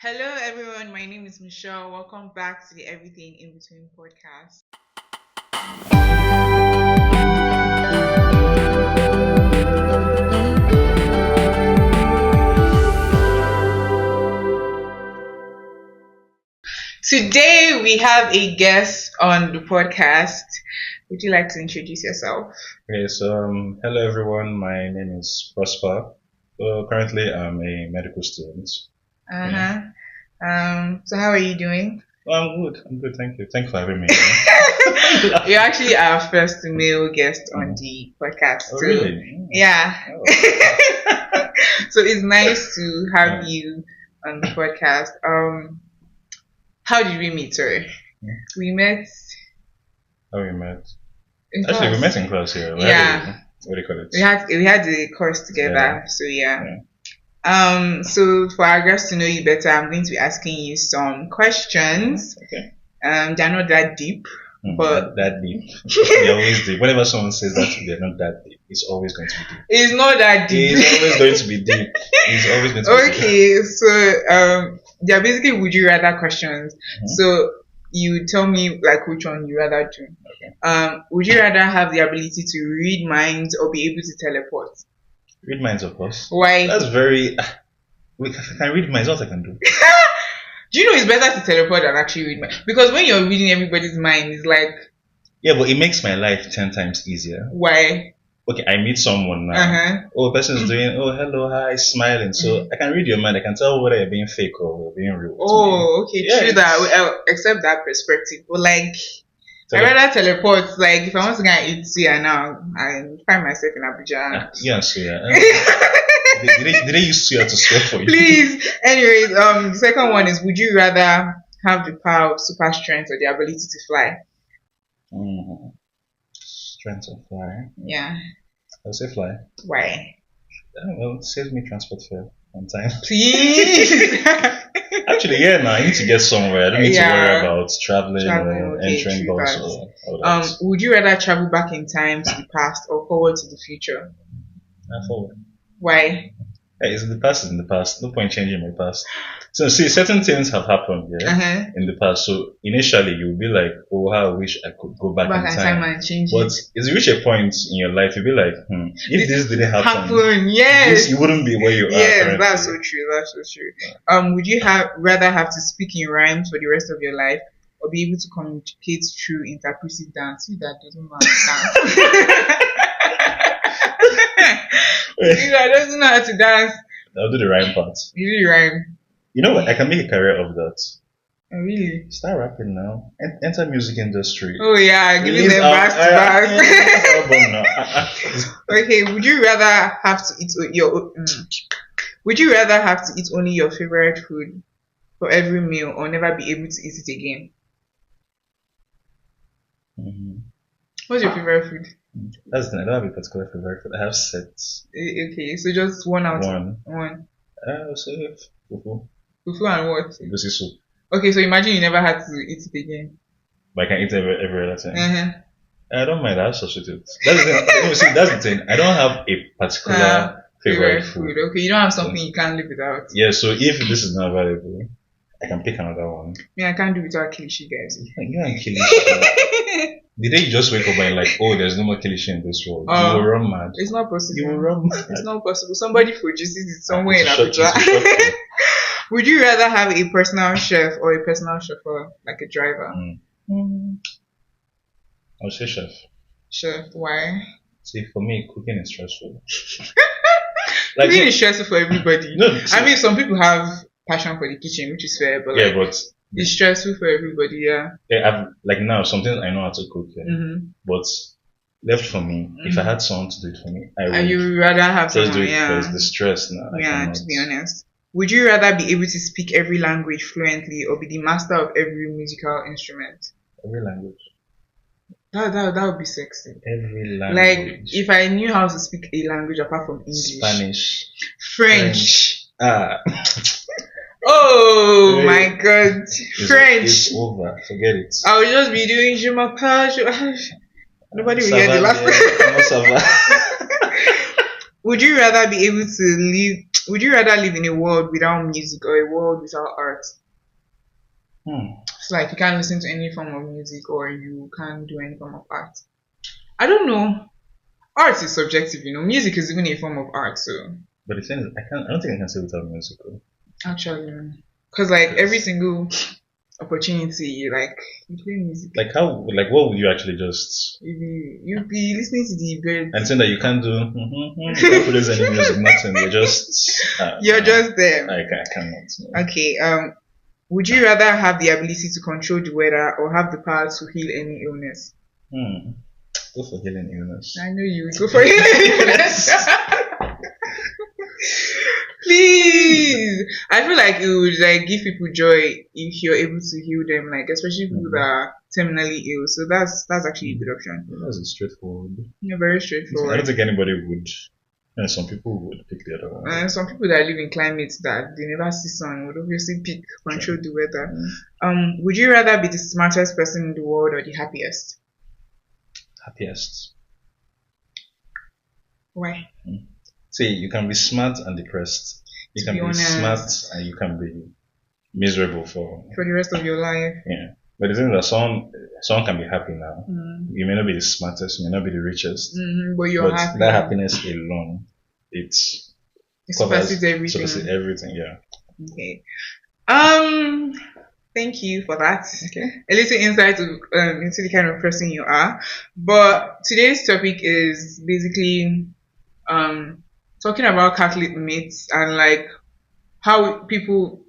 Hello, everyone. My name is Michelle. Welcome back to the Everything in Between podcast. Today, we have a guest on the podcast. Would you like to introduce yourself? Okay, so hello everyone. My name is Prosper. So currently, I'm a medical student. Uh huh. So, how are you doing? I'm good. I'm good. Thank you. Thank you for having me. You're actually our first male guest on the podcast. Oh, So, really? yeah. Oh. So it's nice to have you on the podcast. How did we meet? Sorry, we met How we met? in Actually, we class. met in class here. Yeah, What do you call it? we had the course together. Yeah. So yeah. Yeah. So for our guests to know you better, I'm going to be asking you some questions. Okay. They're not that deep, but Not that deep. They're always deep. Whenever someone says that they're not that deep, it's always going to be deep. it's not that deep. It's always going to be deep. It's always going to be deep. Okay, so they're basically would you rather questions. Mhm. So you tell me like which one you rather do. Okay. Would you rather have the ability to read minds or be able to teleport? Read minds, of course. Why? That's very. If I can read minds, what I can do. Do you know it's better to teleport than actually read minds? Because when you're reading everybody's mind, it's like Yeah, but it makes my life 10 times easier. why? Okay, I meet someone now. Uh-huh. Oh, a person is doing, oh, hello, hi, smiling. So I can read your mind. I can tell whether you're being fake or being real. to me. Oh, okay, Yeah, true that. Well, accept that perspective. But like, I rather teleport. Like, if I want to go and eat here now, I find myself in Abuja. Yeah, so yeah. Did they use Suya to swear for you? Please. Anyways, the second one is: would you rather have the power of super strength or the ability to fly? Strength of fly. Yeah. I'll say fly. Why? Well, it saves me transport fare on time. Please. Actually, yeah, now I need to get somewhere. I don't need to Yeah. worry about traveling Traveling, or okay, entering true bus that. or all that. Would you rather travel back in time to the past or forward to the future? Forward. Why? Hey, it's in the past. It's in the past. No point changing my past. So see, certain things have happened, yeah, Uh-huh. in the past. So initially, you'll be like, "Oh, how I wish I could go back Back in in time." time and change But it. it's reach a point in your life, you'll be like, if this didn't happen, Yes. you wouldn't be where you are. Yes, currently. that's so true. That's so true. Would you rather have to speak in rhymes for the rest of your life, or be able to communicate through interpretive dance? You that doesn't know how to dance. You that doesn't know how to dance. I'll do the rhyme part. You do rhyme. You know what? I can make a career of that. Oh, really? Start rapping now. Enter music industry. Oh yeah, giving Release them bars to album now. bars. Okay, would you rather have to eat would you rather have to eat only your favorite food for every meal or never be able to eat it again? Mhm. What's your favorite food? That's the thing. I don't have a particular favorite food. I have sets. Okay, so just one out of One. one. So fufu. Fufu and what? Egusi soup. Okay, so imagine you never had to eat it again. But I can eat every other time. Uh-huh. I don't mind. I have substitute. That's the thing. No, see, that's the thing. I don't have a particular favorite food. Okay, you don't have something you can't live without. Yeah. So if this is not available, I can pick another one. Yeah, I can't do without kilishi, guys. You and kilishi. The day you just wake up and like, oh, there's no more kilishi in this world, you will run mad. It's not possible. You will run mad. It's not possible. Somebody produces it somewhere in Shut you, Abuja. shut you. Would you rather have a personal chef or a personal chauffeur, like a driver? I'll say chef. Chef, why? See, for me, cooking is stressful. Cooking is stressful for everybody. No, I mean, some people have passion for the kitchen, which is fair, but yeah, like, but it's stressful for everybody, yeah. I've like now something I know how to cook, yeah. Mm-hmm. But left for me, if I had someone to do it for me, I would And you would rather have just do someone, it yeah. because the stress now. I Yeah, cannot. to be honest. Would you rather be able to speak every language fluently or be the master of every musical instrument? Every language. That would be sexy. Every Like, language. if I knew how to speak a language apart from English. Spanish. French. Ah. Oh Yeah. my god. French. It's over. Forget it. I would just be doing je m'appelle. Nobody will Ça hear the va last bien? Comment ça va? Would you rather be able to live Would you rather live in a world without music or a world without art? Hmm. It's like you can't listen to any form of music or you can't do any form of art. I don't know. Art is subjective, you know. Music is even a form of art, so But the thing is, I don't think I can say without music. actually, because like every Because, single opportunity, like you play music, like how, like what would you actually just, you be listening to the and birds. saying that you can't do, you can't produce any music, nothing. You're just, You're just there. I cannot. No. Okay. Would you rather have the ability to control the weather or have the power to heal any illness? Hmm. Go for healing illness. I know you would go for it. Please. I feel like it would like give people joy if you're able to heal them, like especially people that are terminally ill. So that's actually a good option. That's straightforward. Yeah, very I straightforward. don't think anybody would, and some people would pick the other one. And some people that live in climates that they never see sun would obviously pick control the weather. Would you rather be the smartest person in the world or the happiest? Happiest. Why? See, you can be smart and depressed. You To can be be smart honest, and you can be miserable for, for the rest of your life. yeah. But the thing is that someone can be happy now. Mm. You may not be the smartest, you may not be the richest, But you're but happy. that happiness alone, it It covers supersedes everything. everything. Yeah. Okay. Thank you for that. Okay. A little insight into the kind of person you are. But today's topic is basically talking about Catholic myths and like how people.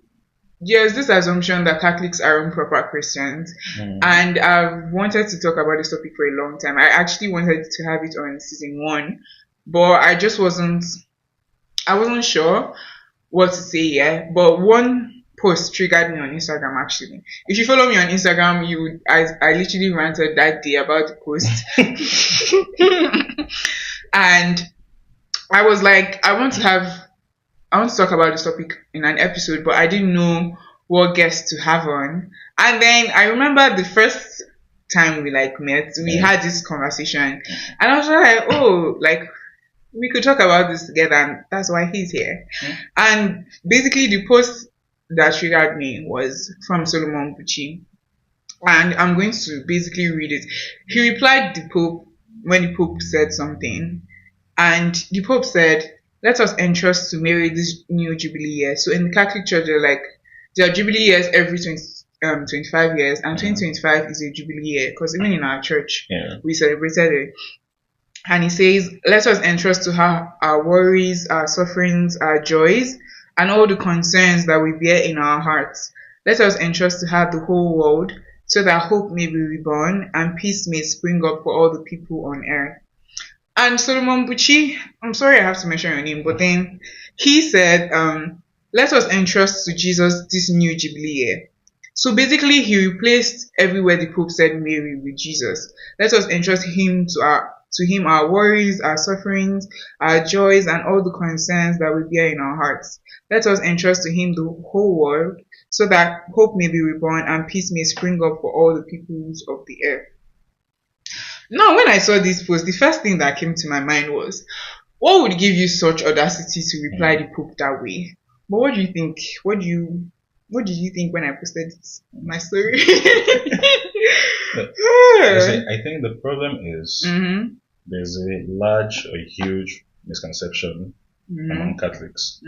There's this assumption that Catholics are improper Christians, and I've wanted to talk about this topic for a long time. I actually wanted to have it on season 1, but I just wasn't. I wasn't sure what to say yet. But one post triggered me on Instagram actually. If you follow me on Instagram, I literally ranted that day about the post. And I was like, I want to talk about this topic in an episode, but I didn't know what guests to have on. And then I remember the first time we like met, we had this conversation, and I was like, oh, like we could talk about this together, and that's why he's here. And basically, the post that triggered me was from Solomon Bucci, and I'm going to basically read it. He replied the Pope when the Pope said something, and the Pope said, "Let us entrust to Mary this new Jubilee year." So in the Catholic Church, there are Jubilee years every 25 years, and 2025 is a Jubilee year because even in our church, we celebrated it. And he says, "Let us entrust to her our worries, our sufferings, our joys, and all the concerns that we bear in our hearts. Let us entrust to her the whole world, so that hope may be reborn and peace may spring up for all the people on earth." And Solomon Bucci, I'm sorry I have to mention your name, but then he said, "Let us entrust to Jesus this new Jubilee year." So basically, he replaced everywhere the Pope said Mary with Jesus. Let us entrust to him our worries, our sufferings, our joys, and all the concerns that we bear in our hearts. Let us entrust to him the whole world, so that hope may be reborn and peace may spring up for all the peoples of the earth. Now, when I saw this post, the first thing that came to my mind was, what would give you such audacity to reply the Pope that way? But what do you think? What did you think when I posted my story? I think the problem is there's a large or huge misconception among Catholics.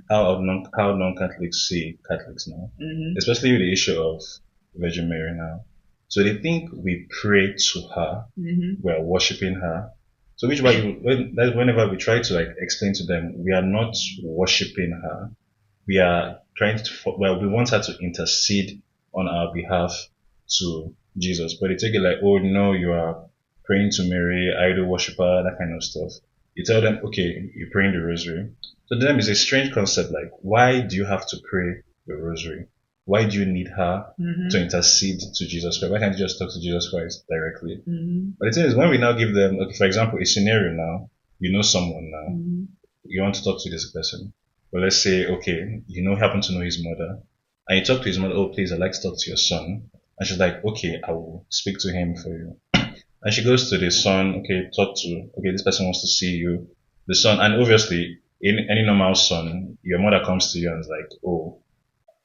How non-Catholics see Catholics now, especially with the issue of Virgin Mary now. So they think we pray to her, we're worshiping her. So whenever we try to like explain to them, we are not worshiping her. We are we want her to intercede on our behalf to Jesus. But they take it like, oh no, you are praying to Mary, idol worshiper, that kind of stuff. You tell them, okay, you're praying the rosary. So to them it's a strange concept, like, why do you have to pray the rosary? Why do you need her to intercede to Jesus Christ? Why can't you just talk to Jesus Christ directly? But the thing is, when we now give them, okay, for example, a scenario now, you know someone now, you want to talk to this person. But let's say, okay, happen to know his mother, and you talk to his mother, oh, please, I'd like to talk to your son. And she's like, okay, I will speak to him for you. And she goes to the son, okay, this person wants to see you. The son, and obviously, in any normal son, your mother comes to you and is like, oh,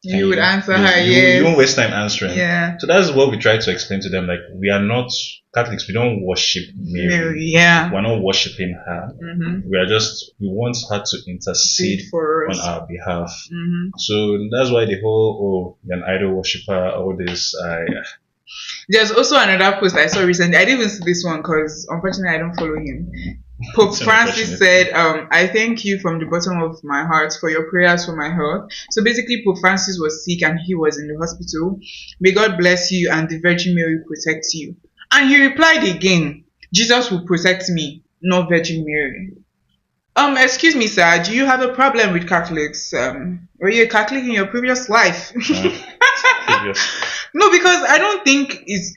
you would answer her, you won't yes. waste time answering. Yeah. So that's what we try to explain to them. Like, we are not Catholics. We don't worship Mary. Yeah. We're not worshiping her. We want her to intercede for us on our behalf. So that's why the whole, you're an idol worshiper, all this. There's also another post I saw recently. I didn't even see this one because unfortunately I don't follow him. Pope Francis said, I thank you from the bottom of my heart for your prayers for my health. So basically, Pope Francis was sick and he was in the hospital. May God bless you and the Virgin Mary protect you. And he replied again, Jesus will protect me, not Virgin Mary. Excuse me, sir, do you have a problem with Catholics? Were you a Catholic in your previous life? No, because I don't think it's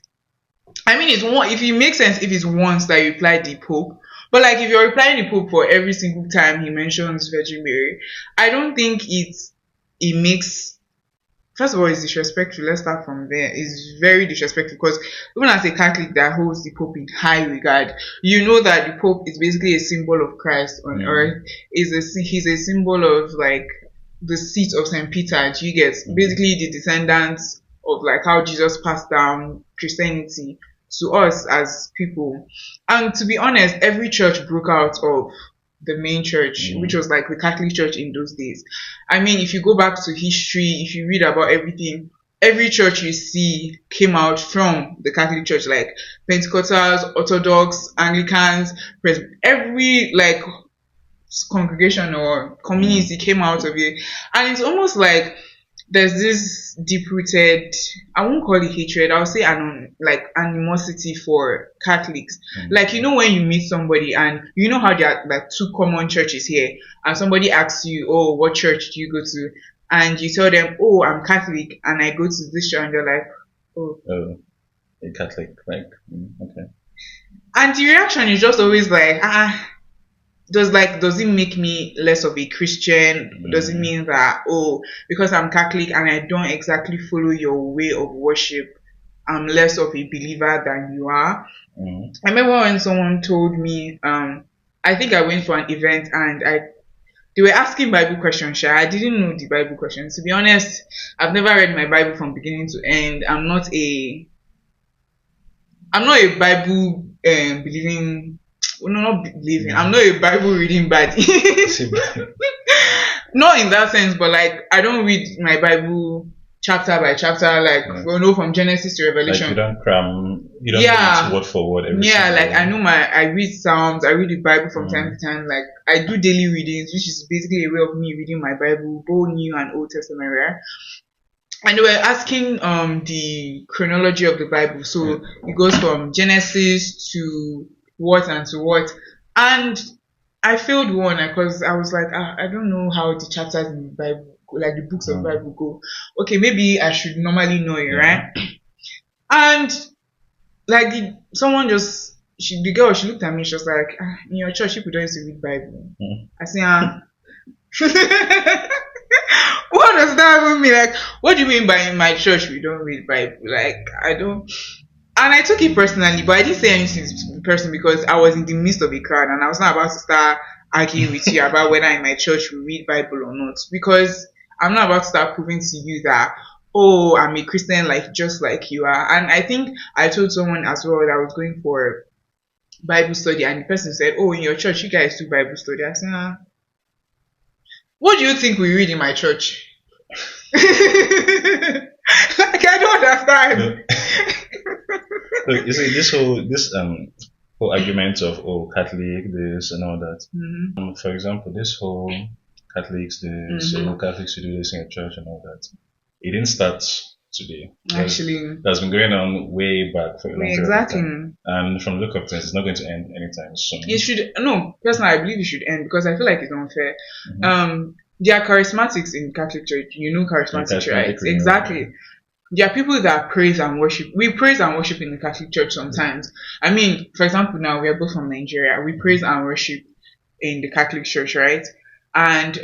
one, if it makes sense if it's once that you reply the Pope. But like if you're replying the Pope for every single time he mentions Virgin Mary, I don't think it makes, first of all, it's disrespectful. Let's start from there. It's very disrespectful because even as a Catholic that holds the Pope in high regard, you know that the Pope is basically a symbol of Christ on earth. He's a symbol of like the seat of St. Peter. You get basically the descendants of like how Jesus passed down Christianity to us as people. And to be honest, every church broke out of the main church, which was like the Catholic Church in those days. I mean, if you go back to history, if you read about everything, every church you see came out from the Catholic Church, like Pentecostals, Orthodox, Anglicans, every like congregation or community came out of it. And it's almost like there's this deep-rooted, I won't call it hatred, I'll say animosity for Catholics. Like, you know, when you meet somebody and you know how there are like two common churches here, and somebody asks you, oh, what church do you go to? And you tell them, oh, I'm Catholic and I go to this church, and they're like, oh, a Catholic, like, okay. And the reaction is just always like, does it make me less of a Christian? Does it mean that, because I'm Catholic and I don't exactly follow your way of worship, I'm less of a believer than you are? I remember when someone told me, I think I went for an event and they were asking Bible questions. I didn't know the Bible questions. To be honest, I've never read my Bible from beginning to end. I'm not a Bible believing. No, not believing. I'm not a Bible reading body. Not in that sense, but like I don't read my Bible chapter by chapter, like from Genesis to Revelation. Like you don't cram, you don't read it word for word. I read Psalms, I read the Bible from time to time. Like I do daily readings, which is basically a way of me reading my Bible, both New and Old Testament, right? And they were asking the chronology of the Bible. So it goes from Genesis to what and to what. And I failed one because I was like, I don't know how the chapters in the Bible, like the books of the Bible go. Okay, maybe I should normally know it, right? And like the girl looked at me, she was like, in your church people don't used to read Bible. I said, what does that even mean? Like, what do you mean by in my church we don't read Bible? Like, I don't. And I took it personally, but I didn't say anything in person because I was in the midst of a crowd and I was not about to start arguing with you about whether in my church we read Bible or not. Because I'm not about to start proving to you that, I'm a Christian just like you are. And I think I told someone as well that I was going for Bible study and the person said, in your church you guys do Bible study. I said, what do you think we read in my church? Like, I don't understand. Look, you see, this whole argument of Catholic this and all that. For example, this whole Catholics this, Catholics who do this in a church and all that. It didn't start today. Actually, that's been going on way back for a long exactly. time. And from the look of things, it's not going to end anytime soon. It should personally I believe it should end because I feel like it's unfair. There are charismatics in Catholic Church. You know charismatics, right? Exactly. There are people that praise and worship. We praise and worship in the Catholic Church sometimes. I mean, for example, now we are both from Nigeria. We praise and worship in the Catholic Church, right? And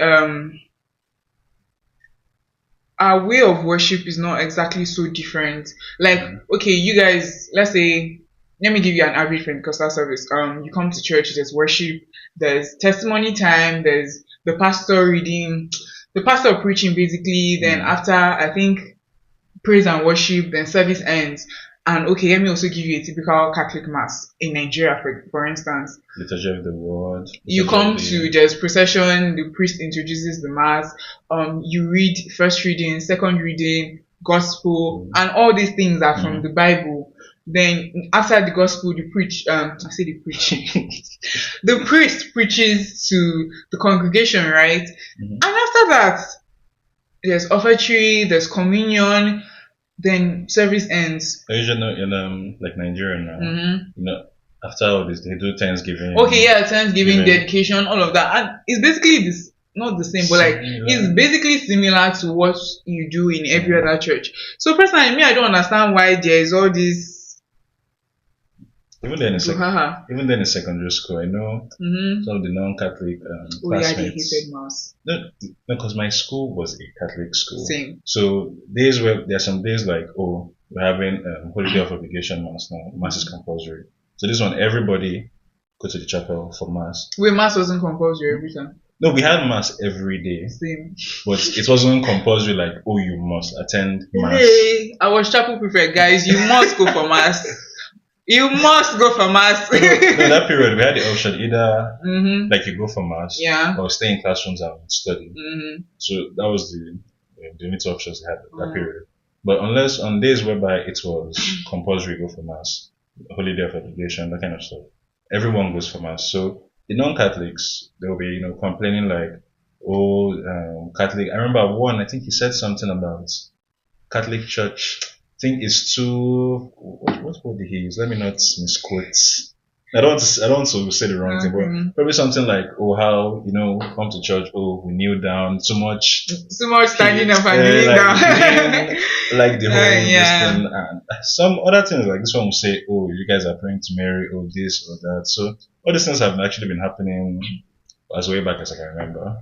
our way of worship is not exactly so different. Like, okay, you guys, let's say, let me give you an average Pentecostal service. You come to church, there's worship, there's testimony time, there's the pastor reading, the pastor preaching basically. Then after, I think, praise and worship, then service ends. And okay, let me also give you a typical Catholic mass in Nigeria, for instance. Liturgy of the word. You come to, there's procession, the priest introduces the mass, you read first reading, second reading, gospel, and all these things are from the Bible. Then after the gospel, the priest preaches to the congregation, right? And after that, there's offertory, there's communion, then service ends. Usually in like Nigeria now, you know, after all this, they do Thanksgiving. Okay, yeah, Thanksgiving, dedication, all of that, and it's basically this, not the same, but like it's basically similar to what you do in every other church. So personally, me, I don't understand why there is all this. Even then in secondary school, I know some of the non-Catholic classmates. Yeah, they hated mass. No, because my school was a Catholic school. Same. So there are some days like, oh, we're having holiday of obligation mass now. Mass is compulsory. So this one, everybody go to the chapel for mass. Wait, mass wasn't compulsory every time? No, we had mass every day. Same. But it wasn't compulsory like, oh, you must attend mass. Hey, I was chapel prefect, guys. You must go for mass. You must go for mass. no, that period we had the option either like you go for mass or stay in classrooms and study. So that was the only two options we had that period. But unless on days whereby it was compulsory go for mass, holiday of obligation, that kind of stuff, everyone goes for mass. So the non-Catholics, they'll be complaining like, oh, Catholic. I remember one. I think he said something about Catholic Church. I think it's too. What word did he use? Let me not misquote. I don't want to say the wrong thing, but probably something like, oh, how come to church? Oh, we kneel down too much standing up and kneeling down, like the whole this thing, and some other things like this one will say, oh, you guys are praying to Mary, or this or that. So all these things have actually been happening as way back as I can remember.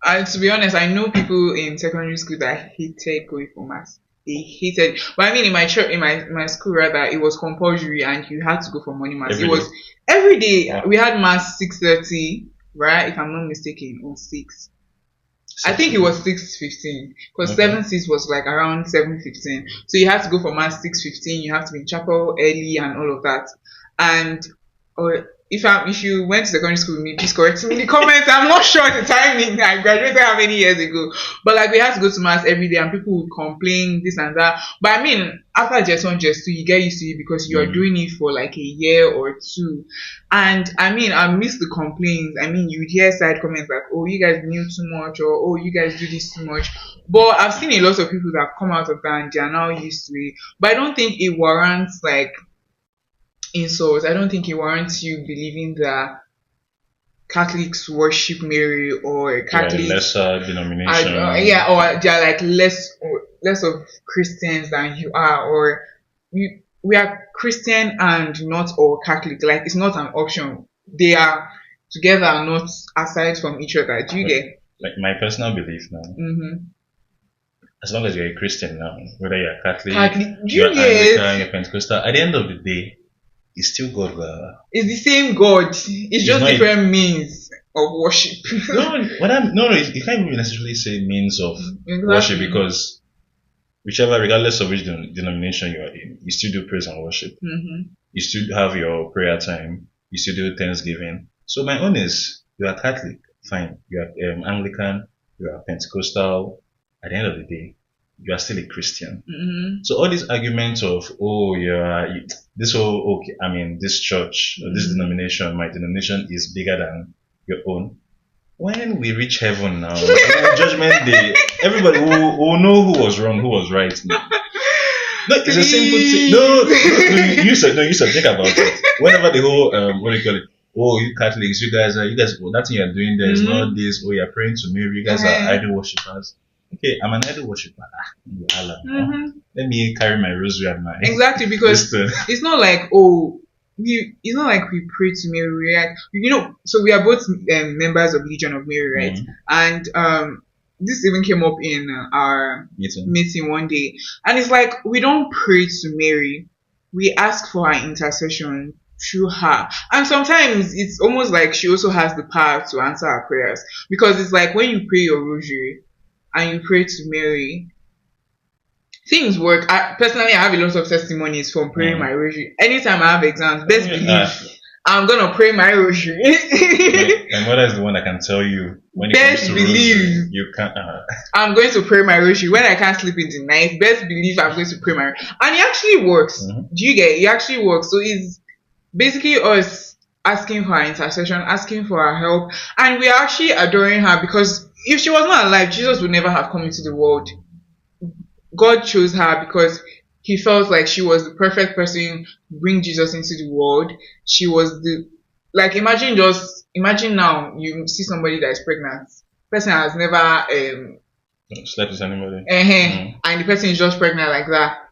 And to be honest, I know people in secondary school that hated going for mass. They hated, but I mean, in my church, in my school rather, it was compulsory and you had to go for morning mass. It was every day. Yeah. We had mass 6:30, right? If I'm not mistaken, or 6. I think it was 6:15 because 7:6 was like around 7:15. So you had to go for mass 6:15. You have to be in chapel early and all of that. And if you went to secondary school with me, please correct me in the comments. I'm not sure the timing. I graduated how many years ago, but like we had to go to mass every day, and people would complain this and that. But I mean, after just 1, just 2, you get used to it because you are doing it for like a year or two. And I mean, I miss the complaints. I mean, you'd hear side comments like, "Oh, you guys kneel too much," or "Oh, you guys do this too much." But I've seen a lot of people that have come out of that and they are now used to it. But I don't think it warrants like insults. I don't think it warrants you believing that Catholics worship Mary or Catholics lesser denomination. Or they're like less of Christians than you are, or we are Christian and not all Catholic. Like it's not an option. They are together, not aside from each other. Do you get? Like my personal belief now. As long as you're a Christian now, whether you're Catholic, you're Anglican, you're Pentecostal, at the end of the day, it's still God. It's the same God. It's just different means of worship. No, you can't even necessarily say means of worship because whichever, regardless of which denomination you are in, you still do praise and worship. You still have your prayer time. You still do Thanksgiving. So my own is, you are Catholic, fine. You are Anglican, you are Pentecostal. At the end of the day, you are still a Christian. So all these arguments of, this church, or this denomination, my denomination is bigger than your own. When we reach heaven now, judgment day, everybody will know who was wrong, who was right. No, it's a simple thing. No, you said, think about it. Whenever the whole, what do you call it? Oh, you Catholics, you guys, that thing you're doing there is not this. Oh, you're praying to Mary. You guys are idol worshippers. Okay, I'm an idol worshipper. Let me carry my rosary at my because it's not like it's not like we pray to Mary, right? So we are both members of Legion of Mary, right? And this even came up in our meeting one day, and it's like we don't pray to Mary, we ask for her intercession through her. And sometimes it's almost like she also has the power to answer our prayers. Because it's like when you pray your rosary and you pray to Mary, things work. Personally, I have a lot of testimonies from praying my rosary. Anytime I have exams, best believe I'm gonna pray my rosary. My mother is the one that can tell you when it best comes to believe rosary, you can't. I'm going to pray my rosary when I can't sleep in the night. Best believe I'm going to pray my, and it actually works. Mm-hmm. Do you get it? It actually works. So it's basically us asking for her intercession, asking for her help, and we are actually adoring her because if she was not alive, Jesus would never have come into the world. God chose her because he felt like she was the perfect person to bring Jesus into the world. She was the, like, imagine now you see somebody that is pregnant. Person has never slept with anybody. And the person is just pregnant like that.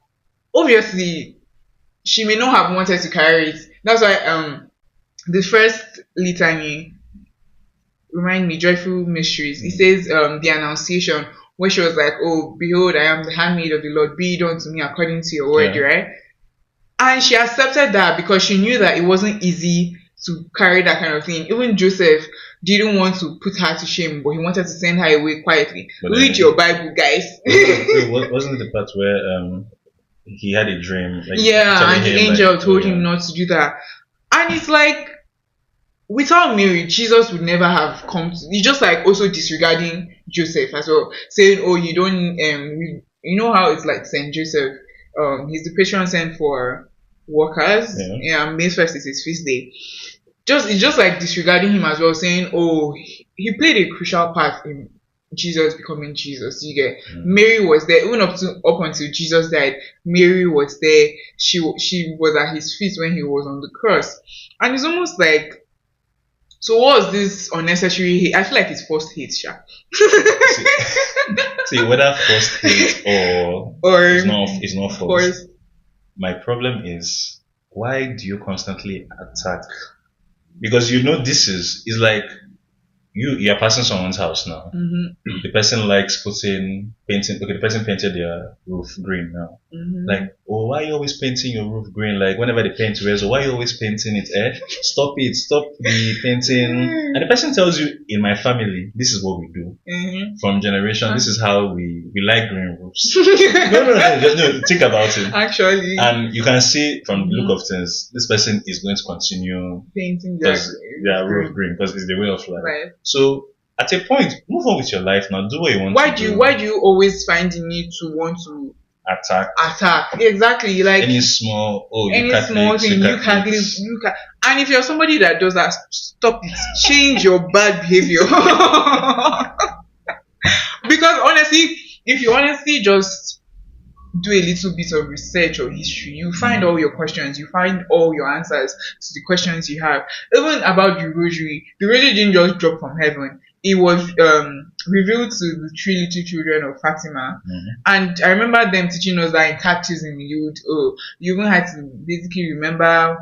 Obviously, she may not have wanted to carry it. That's why the first litany, remind me, joyful mysteries. It says the Annunciation, where she was like, "Oh, behold, I am the handmaid of the Lord. Be it unto me according to your word," right? And she accepted that because she knew that it wasn't easy to carry that kind of thing. Even Joseph didn't want to put her to shame, but he wanted to send her away quietly. Read your Bible, guys. Wasn't the part where he had a dream? Like, and the angel told him not to do that. And it's like, without Mary, Jesus would never have come to. He's just like also disregarding Joseph as well, saying, "Oh, you don't you know how it's like Saint Joseph. He's the patron saint for workers. Yeah, May 1st is his feast day. It's just like disregarding him as well, saying, "Oh, he played a crucial part in Jesus becoming Jesus." You get Mary was there even up until Jesus died. Mary was there. She was at his feet when he was on the cross, and it's almost like. So what was this unnecessary hate? I feel like it's forced hate, Sha. See, whether forced hate or it's not forced. My problem is, why do you constantly attack? Because this is like you're passing someone's house now. Mm-hmm. The person likes painting. Okay, the person painted their roof green now. Mm-hmm. Like, oh, why are you always painting your roof green? Like, whenever the paint wears, why are you always painting it? Stop it! Stop the painting. And the person tells you, in my family, this is what we do. Mm-hmm. From generation, this is how we like green roofs. No, think about it. Actually, and you can see from the look of things, this person is going to continue painting their roof green because it's the way of life. Right. So at a point, move on with your life now. Do what you want. Why do you always find the need to want to attack? Exactly. Like any small small thing you can. And if you're somebody that does that, stop it. Change your bad behavior. Because honestly, if you honestly just do a little bit of research or history, you find all your questions, you find all your answers to the questions you have. Even about the rosary didn't just drop from heaven. It was revealed to the 3 little children of Fatima. Mm-hmm. And I remember them teaching us that in catechism, you even had to basically remember,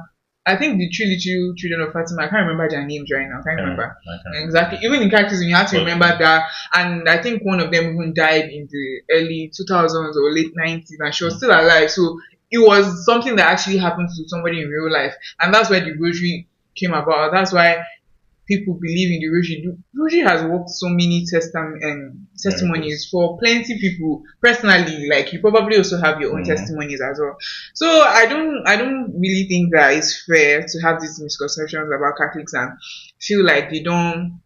I think the 3 little children of Fatima, I can't remember their names right now. I can't remember. Exactly. Even in catechism, you had to remember that. And I think one of them even died in the early 2000s or late 90s, and she was still alive. So it was something that actually happened to somebody in real life. And that's why the rosary came about. That's why people believe in the rosary. The rosary has worked so many testimonies for plenty people. Personally, like you probably also have your own testimonies as well. So I don't really think that it's fair to have these misconceptions about Catholics and feel like they don't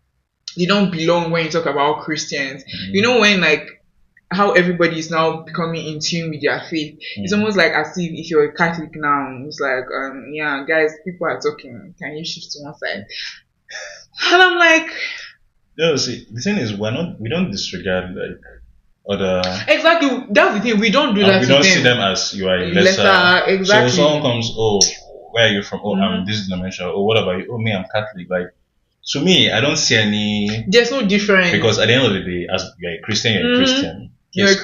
belong when you talk about Christians. You know, when like how everybody is now becoming in tune with their faith. It's almost like as if you're a Catholic now, it's like yeah, guys, people are talking, can you shift to one side? And I'm like, no, see, the thing is, we don't disregard like other. Exactly, that's the thing. We don't do that. We don't see them as you are a lesser. Exactly. So someone comes, oh, where are you from? Oh, I'm this denomination. Oh, what about you? Oh, me, I'm Catholic. Like, to me, I don't see any. There's no difference. Because at the end of the day, as you're a Christian, you're a Christian. You're a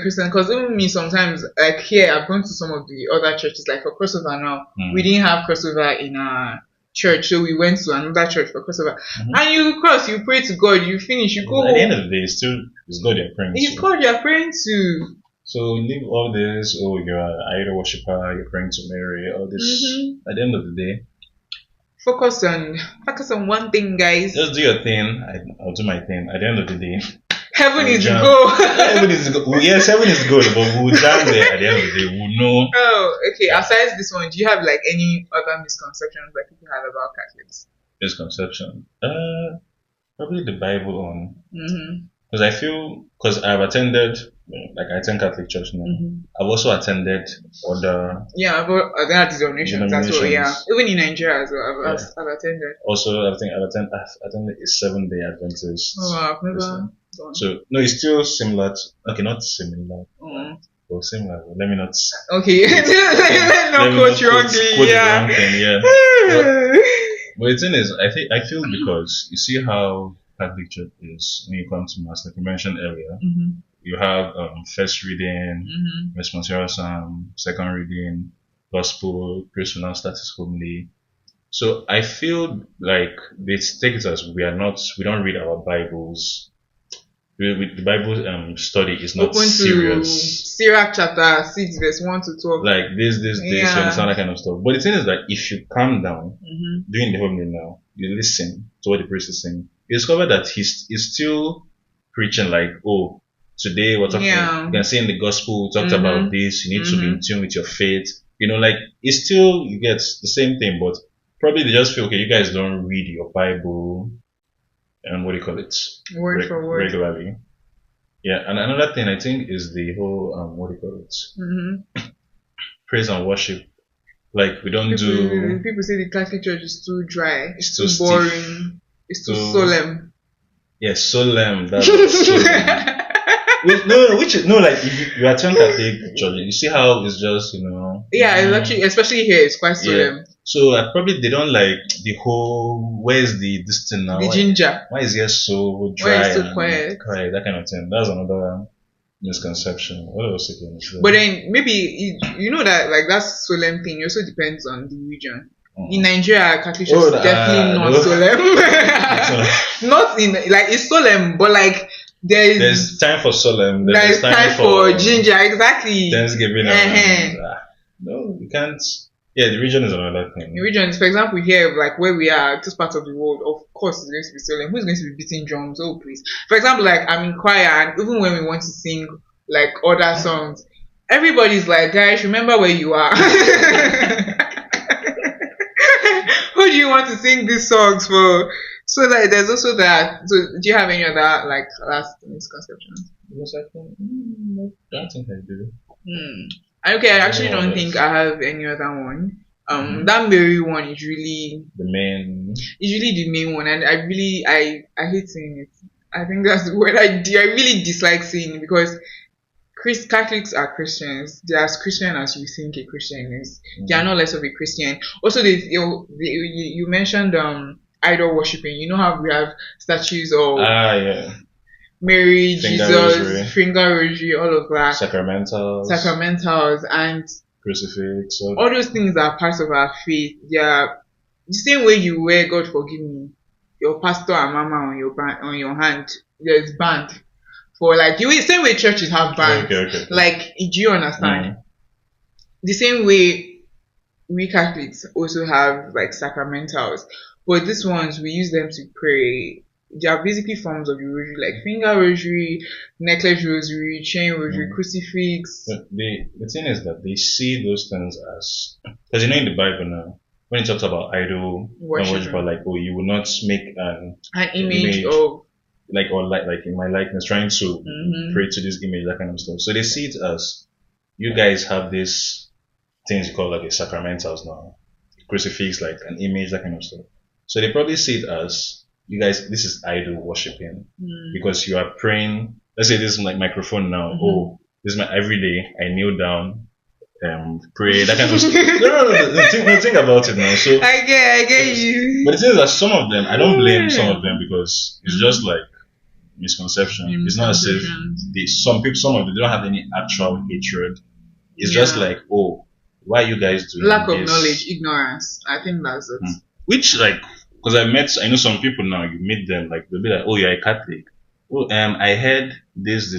Christian. Because even me, sometimes, like here, I've gone to some of the other churches, like for crossover now. We didn't have crossover in our church, so we went to another church for crossover. And you cross, you pray to God, you finish, you go home. At the end of the day, it's God you're praying to. It's God you're praying to. So leave all this, you're an idol worshiper, you're praying to Mary, all this. At the end of the day, focus on one thing, guys. Just do your thing. I'll do my thing. At the end of the day, heaven is the goal. Heaven is good. Yes, heaven is good, but we'll jam there at the end of the day. We'll know. Oh, okay. Aside this one, do you have like any other misconceptions that people have about Catholics? Misconception. Probably the Bible on. Because I feel, because I've attended, like I attend Catholic church now. I've also attended other. Yeah, other denominations as well. Yeah, even in Nigeria as well. I've attended. Also, I've attended a 7-day Adventist. Oh, I've never gone. So no, it's still similar. Not similar. Well, similar. Let me not. Okay, let not quote wrongly. Yeah. But the thing is, I feel because you see how Catholic Church is when you come to Mass, like you mentioned earlier, you have first reading, responsorial psalm, second reading, gospel, praise now status homily. So I feel like they take it as we don't read our Bibles. The Bible study is not open serious. To Sirach chapter 6 verse 1 to 12. Like this, you understand that kind of stuff. But the thing is that if you calm down, doing the homily now, you listen to what the priest is saying, you discover that he's still preaching like, oh, today we're talking, you can see in the gospel, we talked about this, you need to be in tune with your faith. Like it's still, you get the same thing, but probably they just feel, okay, you guys don't read your Bible. And what do you call it? Word for word. Regularly. Yeah, and another thing I think is the whole, what do you call it? Praise and worship. Like, we don't do... People say the Catholic Church is too dry. It's too boring. Stiff. It's too solemn. Yeah, solemn. That's solemn. Like, if you attend Catholic Church, you see how it's just, Yeah, it's actually, especially here, it's quite solemn. Yeah. So probably they don't like the whole, where's this thing now? The ginger. Why is it so dry? Why is it so quiet? That kind of thing. That's another misconception. What else again? But then maybe, that like that solemn thing also depends on the region. In Nigeria, Catholic Church is definitely not solemn. Not in, like, it's solemn, but like, there's time for solemn. There's time for ginger, exactly. Thanksgiving. No, you can't. Yeah, the region is another thing. The region, for example, here, like where we are, this part of the world, of course, it's going to be solemn. Who's going to be beating drums? Oh, please. For example, like I'm in choir, and even when we want to sing like other songs, everybody's like, guys, remember where you are. Who do you want to sing these songs for? So like, there's also that. So, do you have any other like last misconceptions? I think I do. Okay, I actually don't think I have any other one. That Mary one is really the main. It's really the main one, and I hate saying it. I think that's the word I really dislike saying it because Catholics are Christians. They're as Christian as you think a Christian is. They are not less of a Christian. Also, you mentioned idol worshipping. You know how we have statues of Mary, Jesus, finger rosary, all of that. Sacramentals, and crucifix. All those things are parts of our faith. They are the same way you wear, God forgive me, your pastor and mama on your hand. There's band for like same way churches have bands. Okay. Like, do you understand? The same way we Catholics also have like sacramentals, but these ones we use them to pray. They are basically forms of the rosary, like finger rosary, necklace rosary, chain rosary, crucifix. The thing is that they see those things as, because in the Bible now, when it talks about idol worship, like, oh, you will not make an image of, like, or like in my likeness, trying to pray to this image, that kind of stuff. So they see it as, you guys have these things you call like a sacramentals now, crucifix, like an image, that kind of stuff. So they probably see it as, you guys, this is idol worshiping because you are praying. Let's say this is my microphone now. Oh, this is my everyday. I kneel down, pray, that kind of stuff. No, think about it now. So I get you. But the thing is that some of them, I don't blame some of them because it's just like misconception. It's not as if some of them don't have any actual hatred. It's just like, oh, why are you guys doing lack this? of knowledge, ignorance. I think that's it. Which, like, because I know some people now, you meet them, like, they'll be like, oh, you're a Catholic. Oh, I heard this,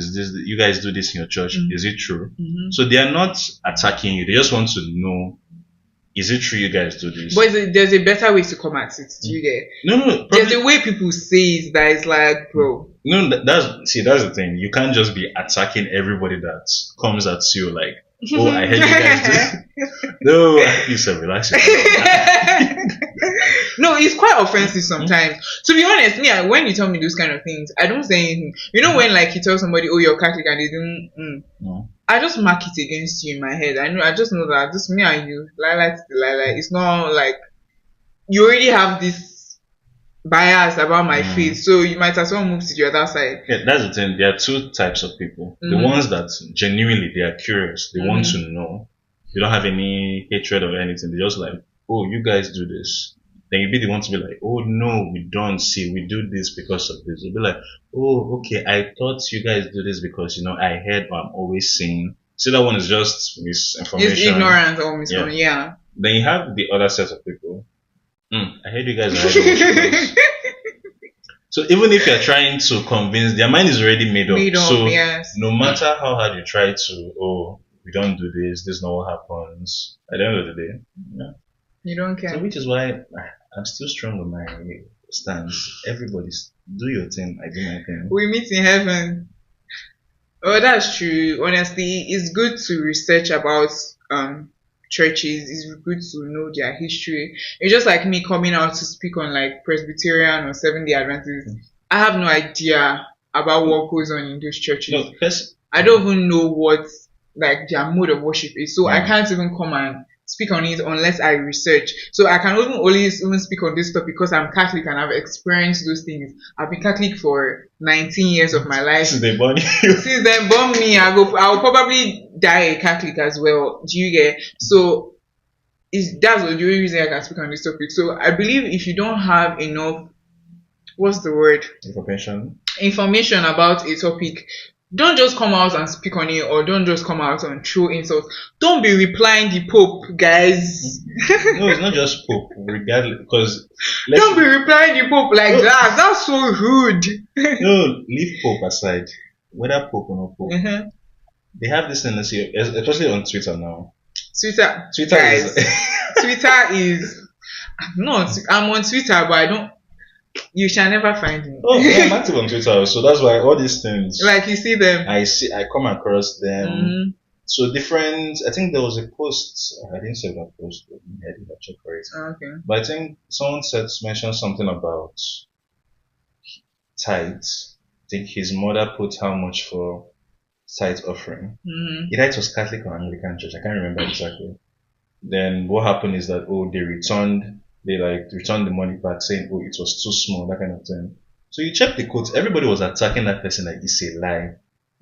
you guys do this in your church. Is it true? So they are not attacking you. They just want to know is it true you guys do this? But there's a better way to come at it. Do you get? No. There's a way people say it that is like, bro. No, that's the thing. You can't just be attacking everybody that comes at you like, oh, I heard you guys do. No, you said relax. No, it's quite offensive sometimes. To be honest, me, when you tell me those kind of things, I don't say anything. You know when like you tell somebody, oh, you're Catholic, and they don't. No. I just mark it against you in my head. I just know that just me and you, Lila to Lila. It's not like you already have this bias about my faith, so you might as well move to the other side. Yeah, that's the thing. There are two types of people. The ones that genuinely they are curious, they want to know. They don't have any hatred or anything. They're just like, oh, you guys do this. Then you be the one to be like, oh no, we don't see. We do this because of this. You'll be like, oh, okay, I thought you guys do this because, you know, I heard or I'm always seeing. So that one is just misinformation. It's ignorance or misinformation, yeah. Then you have the other set of people. I heard you guys are already So even if you're trying to convince, their mind is already made up. So yes. No matter how hard you try to, oh, we don't do this, this is not what happens. At the end of the day, you don't care. So which is why I'm still strong on my stance. Everybody's do your thing, I do my thing. We meet in heaven. Oh, that's true. Honestly, it's good to research about churches. It's good to know their history. It's just like me coming out to speak on like Presbyterian or Seventh-day Adventists. I have no idea about what goes on in those churches. No, I don't even know what like their mode of worship is. So I can't even come and speak on it unless I research. So I can only speak on this stuff because I'm Catholic and I've experienced those things. I've been Catholic for 19 years of my life. Since they born you. Since they born me, I'll probably die a Catholic as well. Do you get? So that's the only reason I can speak on this topic. So I believe if you don't have enough, what's the word? Information about a topic, don't just come out and speak on it, or don't just come out and throw insults. Don't be replying the Pope, guys. No, it's not just Pope, regardless, because don't be replying the Pope like that. That's so rude. No, leave Pope aside. Whether Pope or not Pope, they have this tendency, especially on Twitter now. Twitter guys. Twitter is I'm on Twitter, but I don't. You shall never find me. Oh, yeah, I'm active on Twitter, so that's why all these things. Like you see them. I come across them. So different. I think there was a post. I didn't save that post, but I did check for it. Okay. But I think someone mentioned something about tithes. I think his mother put how much for tithe offering. Either it was Catholic or Anglican church. I can't remember exactly. Then what happened is that they returned the money back saying, oh, it was too small, that kind of thing. So you check the quotes, everybody was attacking that person like it's a lie.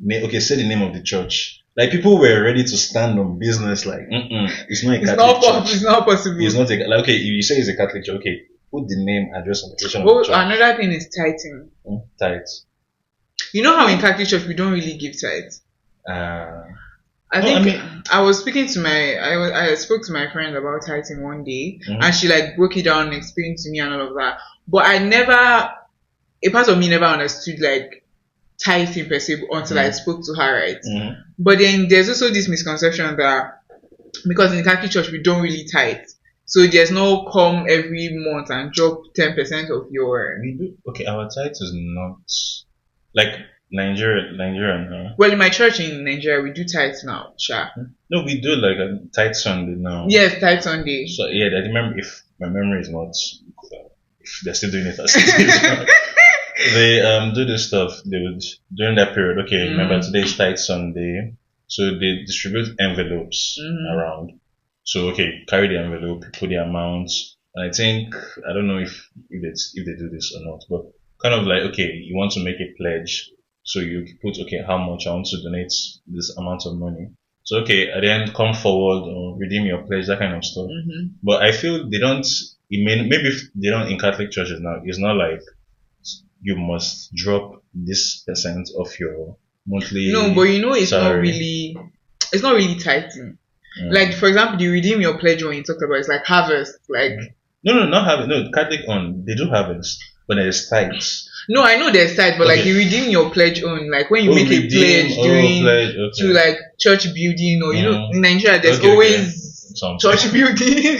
Okay, say the name of the church. Like people were ready to stand on business like, it's not a Catholic church. It's not possible. It's not like, okay, if you say it's a Catholic church, okay, put the name, address, and location of the church. Another thing is tithing. Tithes. You know how in Catholic church we don't really give tithes? I was speaking to I spoke to my friend about tithing one day, and she like broke it down and explained to me and all of that. But a part of me never understood like tithing per se until I spoke to her, right? But then there's also this misconception that because in Catholic church we don't really tithe, so there's no come every month and drop 10% of your. We do. Okay, our tithe is not like Nigeria now. Well, in my church in Nigeria, we do tithe now, sure. No, we do like a tithe Sunday now. Yes, tithe Sunday. So yeah, I remember if my memory is not, if they're still doing it as they do this stuff. They would during that period. Okay, remember today's tithe Sunday, so they distribute envelopes around. So okay, carry the envelope, put the amount, and I don't know if they do this or not, but kind of like okay, you want to make a pledge. So you put, okay, how much I want to donate this amount of money. So, okay, and then come forward or redeem your pledge, that kind of stuff. But I feel they don't, maybe if they don't in Catholic churches now, it's not like you must drop this percent of your monthly No, but you know, it's salary. not really tithing. Like, for example, the redeem your pledge when you talked about, it's like harvest, like. No, not harvest. No, Catholic they do harvest, but there's tithes. No, I know there's tithe, but like you redeem your pledge on, like when you make a pledge to like church building, or you know, in Nigeria there's always church building.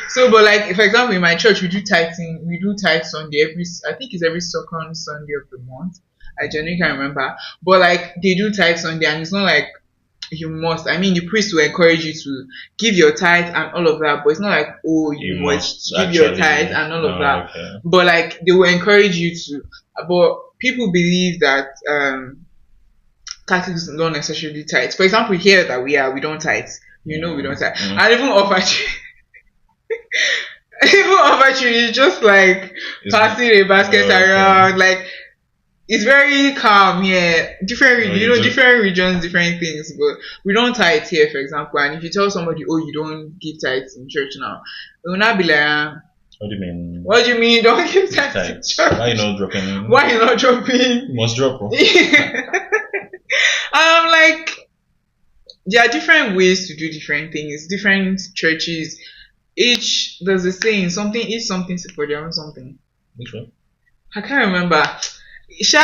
So, but like, for example, in my church, we do tithing. We do tithe Sunday I think it's every second Sunday of the month. I genuinely can't remember. But like, they do tithe Sunday, and it's not like you must. I mean, the priest will encourage you to give your tithe and all of that, but it's not like, oh, you must give your tithe and all of that. Okay. But like, they will encourage you to. But people believe that Catholics don't necessarily tithe. For example, here that we don't tithe. We don't tithe. And even offer you just like passing a basket around, like. It's very calm here. Different regions, different things. But we don't tithe here, for example. And if you tell somebody, oh, you don't give tithes in church now, they will not be like, what do you mean? What do you mean? Don't give tithes in church? Why you not dropping? Why you not dropping? You must drop. I'm like, there are different ways to do different things. Different churches, there's a saying, each something for their own something. Which one? I can't remember. Each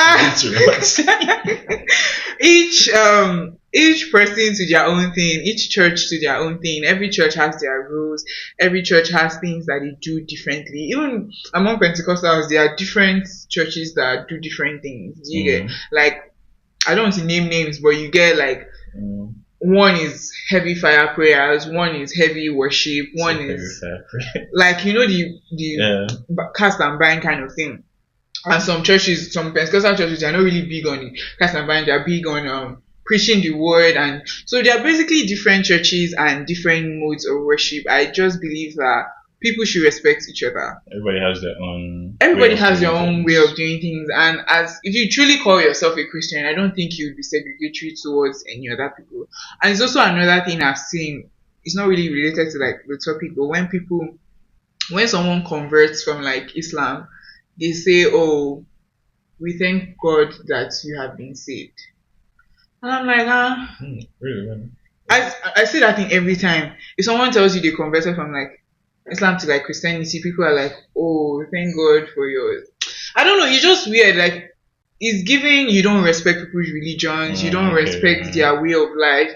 person to their own thing, each church to their own thing. Every church has their rules. Every church has things that they do differently. Even among Pentecostals, there are different churches that do different things. You get, like, I don't want to name names, but you get like one is heavy fire prayers, one is heavy worship, one is like, the cast and bind kind of thing. And some Pentecostal churches, they are not really big on it. Cast and bind, they are big on preaching the word, and so they are basically different churches and different modes of worship. I just believe that people should respect each other. Everybody has their own. Way of doing things, and if you truly call yourself a Christian, I don't think you would be segregatory towards any other people. And it's also another thing I've seen. It's not really related to like the topic, but when someone converts from like Islam, they say, oh, we thank God that you have been saved. And I'm like, really? I say that thing every time. If someone tells you they converted from like Islam to like Christianity, people are like, oh, thank God for yours. I don't know, it's just weird. Like, it's giving you don't respect people's religions, you don't respect their way of life.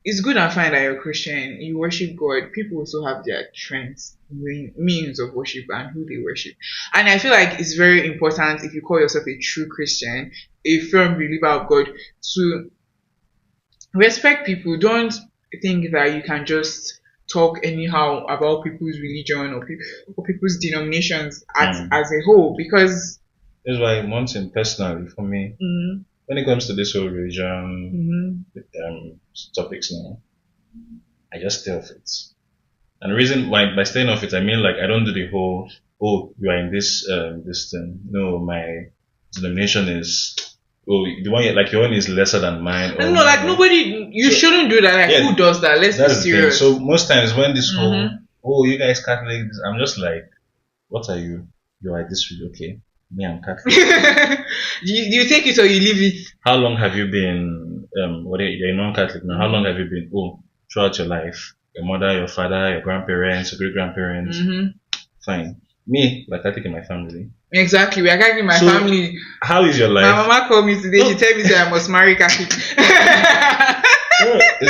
It's good and fine that you're a Christian, you worship God. People also have their trends, means of worship and who they worship. And I feel like it's very important, if you call yourself a true Christian, a firm believer of God, to respect people. Don't think that you can just talk anyhow about people's religion or people's denominations as a whole, because that's why one thing personally for me, when it comes to this whole religion topics now, I just stay off it. And the reason why, by staying off it, I mean, like, I don't do the whole, oh, you are in this thing. No, my denomination is, oh, the one, like, your one is lesser than mine. No, like, nobody, you shouldn't do that. Like, who does that? Let's be serious. So most times when this whole, oh, you guys Catholics, I'm just like, what are you? You are this really okay. Me, I'm Catholic. you take it or you leave it? How long have you been, you're a non-Catholic now, how long have you been, throughout your life? Your mother, your father, your grandparents, your great-grandparents? Fine. Me, we're Catholic in my family. Exactly, we are Catholic in my family. How is your life? My mama called me today, she told me that I must marry Catholic. Is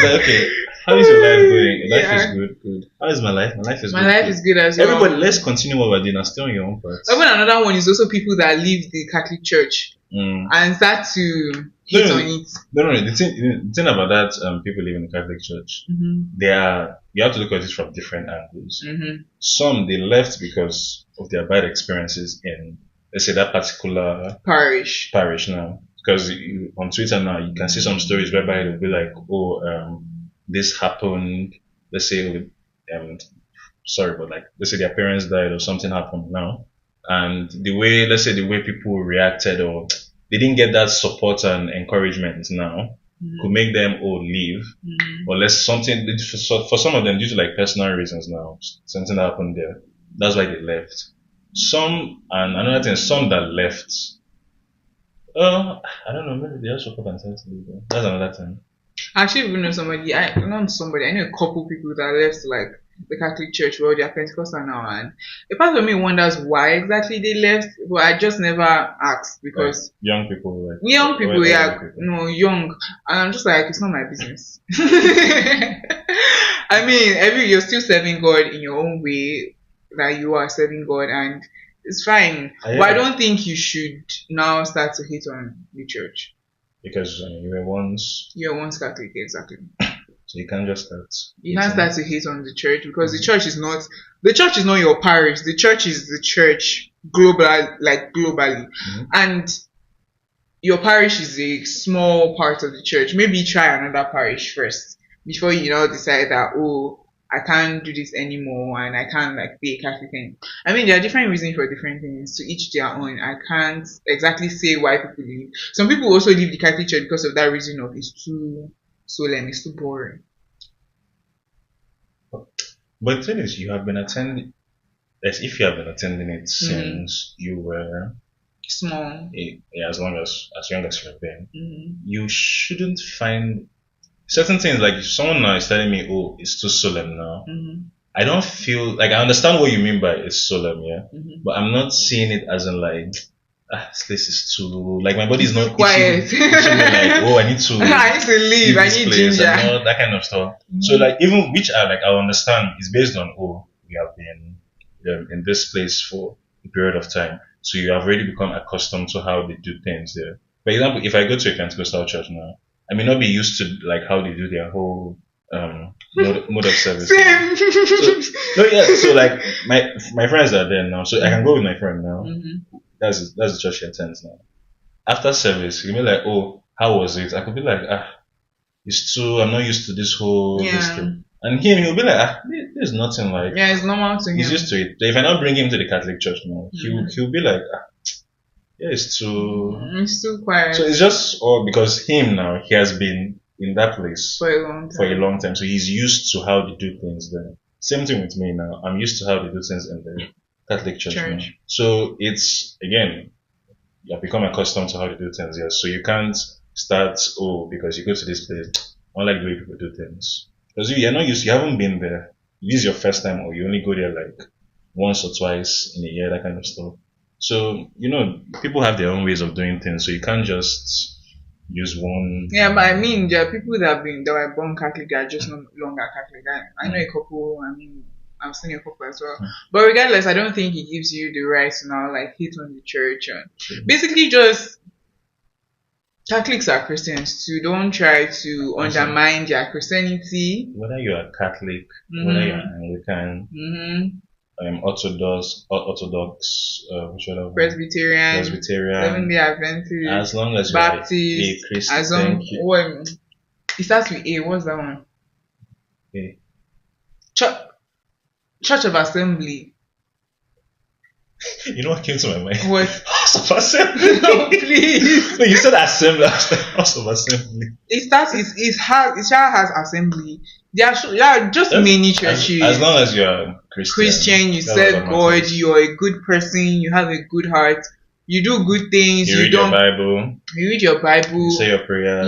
that okay? How is your life going? Your life is good. How is my life? My life is good. My life is good as well. Everybody, let's continue what we're doing and stay on your own part. Even another one is also people that leave the Catholic Church and start to hate on it. No. The thing about that, people leaving the Catholic Church, you have to look at it from different angles. Some, they left because of their bad experiences in, let's say, that particular parish now. Because on Twitter now, you can see some stories whereby they'll be like, this happened, let's say, let's say their parents died or something happened now. And the way people reacted, or they didn't get that support and encouragement now, could make them leave. Or for some of them, due to like personal reasons now, something happened there. That's why they left. Some that left, I don't know, maybe they just woke up and said to leave. That's another thing. I actually even know somebody, I know a couple people that left like the Catholic Church, well, they are Pentecostal now, and a part of me wonders why exactly they left, but I just never asked Like because young people, like young people, elderly yeah, people. no, young, and I'm just like, it's not my business. I mean, you're still serving God in your own way that you are serving God, and it's fine. I, But I don't think you should now start to hate on the church. because you were once, You're once Catholic, exactly. so you can't just start. You can't start to hate on the church because the church is not your parish. The church is the church globally, and your parish is a small part of the church. Maybe try another parish first before you decide that, oh, I can't do this anymore and I can't like be a Catholic anymore. I mean, there are different reasons for different things. To each their own. I can't exactly say why people leave. Some people also leave the Catholic Church because of that reason of it's too solemn, it's too boring. But the thing is, you have been attending. As if you have been attending it since you were small, as long as young as you have been, you shouldn't find certain things like if someone now is telling me, oh, it's too solemn now. I don't feel like I understand what you mean by it's solemn, yeah, but I'm not seeing it as in like this place is too like my body is not quiet. Itching me like, oh, I need to leave. I need ginger. And all that kind of stuff. So like even which I like I understand is based on we have been in this place for a period of time, so you have already become accustomed to how they do things there. For example, if I go to a Pentecostal church now, I may not be used to like how they do their whole mode of service. Same. So like my friends are there now, so I can go with my friend now. That's the church she attends now. After service, he'll be like, oh, how was it? I could be like, it's too, I'm not used to this whole this thing. And he'll be like, there's nothing like. Yeah, it's normal to him. He's used to it. If I not bring him to the Catholic church now, he'll be like, yeah, it's too. It's too quiet. So it's just all because him now, he has been in that place for a long time. So he's used to how they do things there. Same thing with me now. I'm used to how they do things in the Catholic church. Now. So it's again, you have become accustomed to how they do things here. So you can't start because you go to this place, I don't like the way people do things. Because you're not used, you haven't been there. This is your first time, or you only go there like once or twice in a year, that kind of stuff. So, people have their own ways of doing things, so you can't just use one. Yeah, but I mean, there are people that were born Catholic, they are just no longer Catholic. I know a couple, I've seen a couple as well. But regardless, I don't think it gives you the right to now like hate on the church. Basically, just Catholics are Christians too. Don't try to undermine their Christianity. Whether you are Catholic, whether you are Anglican, Orthodox, Presbyterian, Seventh-day Adventist, as long as Baptist, you are a Christian. It starts with A. What's that one? A. Church of Assembly. You know what came to my mind? What? House of Assembly. No, please. No, you said Assembly. House of Assembly. It has Assembly. There are just many churches. As long as you're Christian, you serve God, you're a good person, you have a good heart, you do good things, you read your Bible, you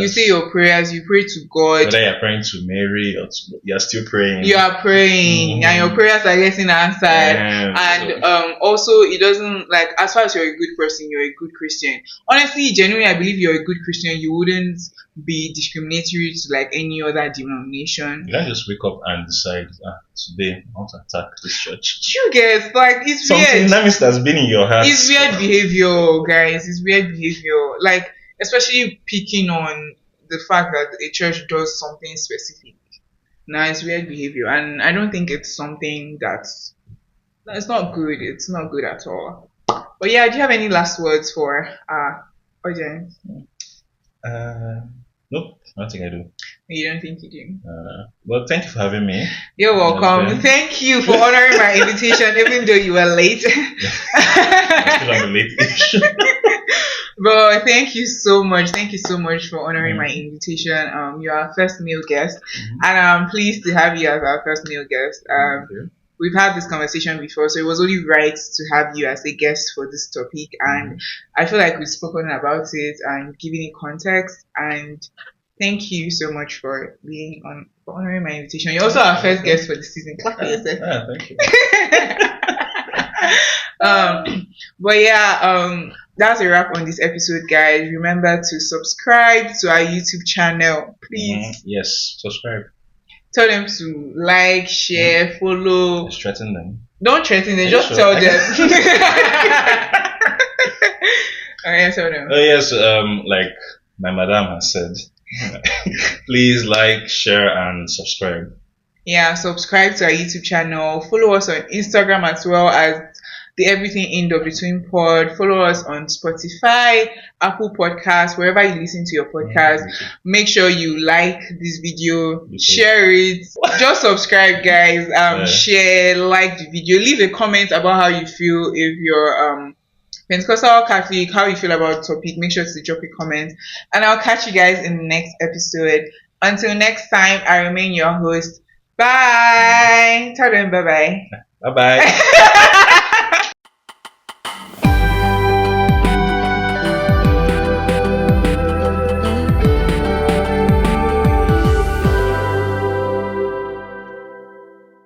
say your prayers, you pray to God. Whether you're praying to Mary or you're still praying. You are praying, and your prayers are getting answered. And also, it doesn't like as far as you're a good person, you're a good Christian. Honestly, genuinely, I believe you're a good Christian. You wouldn't be discriminatory to like any other denomination. You can't just wake up and decide today I want to attack this church. You guys, like it's something weird. That means that's been in your heart. It's weird behavior, guys. It's weird behavior. Like especially picking on the fact that a church does something specific. Now it's weird behavior, and I don't think it's something that's not good. It's not good at all. But yeah, do you have any last words for our audience? Nope, I don't think I do. You don't think you do? Well, thank you for having me. You're welcome. Thank you for honoring my invitation, even though you were late. I'm late. But thank you so much. Thank you so much for honoring my invitation. You are our first male guest, and I'm pleased to have you as our first male guest. We've had this conversation before, so it was only right to have you as a guest for this topic. And I feel like we've spoken about it and given it context. And Thank you so much for being on, for honoring my invitation. You're also our first guest for the season. Clap for yourself. Thank you. But yeah, that's a wrap on this episode, guys. Remember to subscribe to our YouTube channel, please. Yes, subscribe. Tell them to like, share, follow. Just threaten them. Don't threaten them, just tell them. Alright, tell them. Oh yes, like my madam has said, please like, share, and subscribe. Yeah, subscribe to our YouTube channel. Follow us on Instagram as well as the Everything in Between Pod. Follow us on Spotify, Apple Podcasts, wherever you listen to your podcast. Make sure you like this video, share it. Just subscribe, guys. Share, like the video. Leave a comment about how you feel. If you're Pentecostal, Catholic, how you feel about the topic. Make sure to drop a comment. And I'll catch you guys in the next episode. Until next time, I remain your host. Bye. Tell them bye-bye. Bye-bye.